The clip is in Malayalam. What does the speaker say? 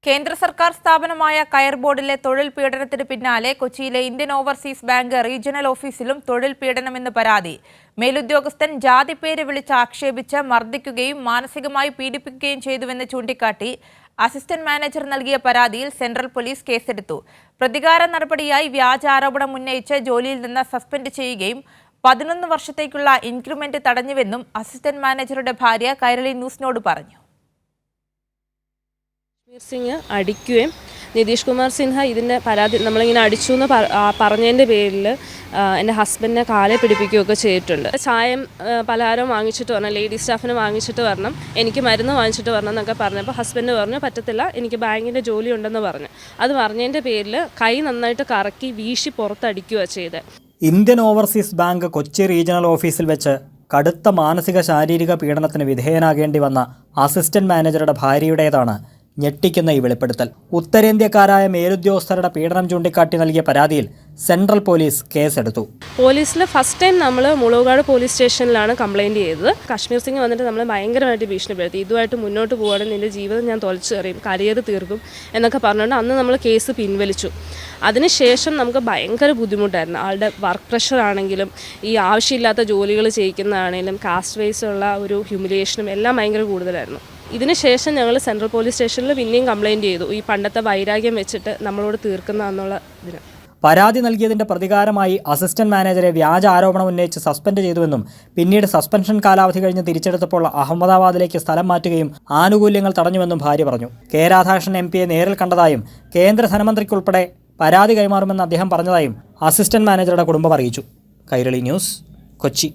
കേന്ദ്ര സർക്കാർ സ്ഥാപനമായ കയർ ബോർഡിലെ തൊഴിൽ പീഡനത്തിന് പിന്നാലെ കൊച്ചിയിലെ ഇന്ത്യൻ ഓവർസീസ് ബാങ്ക് റീജിയണൽ ഓഫീസിലും തൊഴിൽ പീഡനമെന്ന് പരാതി. മേലുദ്യോഗസ്ഥൻ ജാതിപ്പേര് വിളിച്ച് ആക്ഷേപിച്ച് മർദ്ദിക്കുകയും മാനസികമായി പീഡിപ്പിക്കുകയും ചെയ്തുവെന്ന് ചൂണ്ടിക്കാട്ടി അസിസ്റ്റന്റ് മാനേജർ നൽകിയ പരാതിയിൽ സെൻട്രൽ പോലീസ് കേസെടുത്തു. പ്രതികാര നടപടിയായി വ്യാജ ആരോപണം ഉന്നയിച്ച് ജോലിയിൽ നിന്ന് സസ്പെൻഡ് ചെയ്യുകയും 11 വർഷത്തേക്കുള്ള ഇൻക്രിമെന്റ് തടഞ്ഞുവെന്നും അസിസ്റ്റന്റ് മാനേജറുടെ ഭാര്യ കൈരളി ന്യൂസിനോട് പറഞ്ഞു. സിംഗ് അടിക്കുകയും നിതീഷ് കുമാർ സിൻഹ ഇതിൻ്റെ പരാതി നമ്മളിങ്ങനെ അടിച്ചു എന്ന് പറഞ്ഞതിൻ്റെ പേരിൽ എൻ്റെ ഹസ്ബൻഡിനെ കാലെ പിടിപ്പിക്കുകയൊക്കെ ചെയ്തിട്ടുണ്ട്. ചായം പലഹാരം വാങ്ങിച്ചിട്ട് വരണം, ലേഡീസ് സ്റ്റാഫിന് വാങ്ങിച്ചിട്ട് വരണം, എനിക്ക് മരുന്ന് വാങ്ങിച്ചിട്ട് വരണം എന്നൊക്കെ പറഞ്ഞപ്പോൾ ഹസ്ബൻഡ് പറഞ്ഞു പറ്റത്തില്ല, എനിക്ക് ബാങ്കിൻ്റെ ജോലി ഉണ്ടെന്ന് പറഞ്ഞു. അത് പറഞ്ഞതിൻ്റെ പേരിൽ കൈ നന്നായിട്ട് കറക്കി വീശി പുറത്തടിക്കുകയാണ് ചെയ്തത്. Indian overseas bank Kochi regional ഓഫീസിൽ വെച്ച് കടുത്ത മാനസിക ശാരീരിക പീഡനത്തിന് വിധേയനാകേണ്ടി വന്ന അസിസ്റ്റന്റ് മാനേജറുടെ ഭാര്യയുടേതാണ് ഞെട്ടിക്കുന്ന ഈ വെളിപ്പെടുത്തൽ. ഉത്തരേന്ത്യക്കാരായ മേലുദ്യോഗസ്ഥരുടെ പീഡനം ചൂണ്ടിക്കാട്ടി നൽകിയ പരാതിയിൽ സെൻട്രൽ പോലീസ് കേസെടുത്തു. പോലീസിൽ ഫസ്റ്റ് ടൈം നമ്മൾ മുളകാട് പോലീസ് സ്റ്റേഷനിലാണ് കംപ്ലയിൻറ്റ് ചെയ്തത്. കശ്മീർ സിംഗ് വന്നിട്ട് നമ്മൾ ഭയങ്കരമായിട്ട് ഭീഷണിപ്പെടുത്തി, ഇതുമായിട്ട് മുന്നോട്ട് പോവുകയാണെങ്കിൽ നിൻ്റെ ജീവിതം ഞാൻ തൊലച്ചു എറിയും, കരിയർ തീർക്കും എന്നൊക്കെ പറഞ്ഞുകൊണ്ട് അന്ന് നമ്മൾ കേസ് പിൻവലിച്ചു. അതിനുശേഷം നമുക്ക് ഭയങ്കര ബുദ്ധിമുട്ടായിരുന്നു. ആളുടെ വർക്ക് പ്രഷർ ആണെങ്കിലും ഈ ആവശ്യമില്ലാത്ത ജോലികൾ ചെയ്യിക്കുന്നതാണെങ്കിലും കാസ്റ്റ് വൈസ് ഉള്ള ഒരു ഹ്യൂമിലിയേഷനും എല്ലാം ഭയങ്കര കൂടുതലായിരുന്നു. ഇതിനുശേഷം ഞങ്ങൾ സെൻട്രൽ പോലീസ് സ്റ്റേഷനിൽ പിന്നെയും കംപ്ലയിൻറ്റ് ചെയ്തു, ഈ പണ്ടത്തെ വൈരാഗ്യം വെച്ചിട്ട് നമ്മളോട് തീർക്കുന്നതെന്നുള്ള ഇതിന്. പരാതി നൽകിയതിന്റെ പ്രതികാരമായി അസിസ്റ്റന്റ് മാനേജറെ വ്യാജ ആരോപണം ഉന്നയിച്ച് സസ്പെൻഡ് ചെയ്തുവെന്നും പിന്നീട് സസ്പെൻഷൻ കാലാവധി കഴിഞ്ഞ് തിരിച്ചെടുത്തപ്പോൾ അഹമ്മദാബാദിലേക്ക് സ്ഥലം മാറ്റുകയും ആനുകൂല്യങ്ങൾ തടഞ്ഞുവെന്നും ഭാര്യ പറഞ്ഞു. കെ രാധാകൃഷ്ണൻ MP നേരിൽ കണ്ടതായും കേന്ദ്ര ധനമന്ത്രിക്കുൾപ്പെടെ പരാതി കൈമാറുമെന്ന് അദ്ദേഹം പറഞ്ഞതായും അസിസ്റ്റന്റ് മാനേജറുടെ കുടുംബം അറിയിച്ചു. കൈരളി ന്യൂസ്, കൊച്ചി.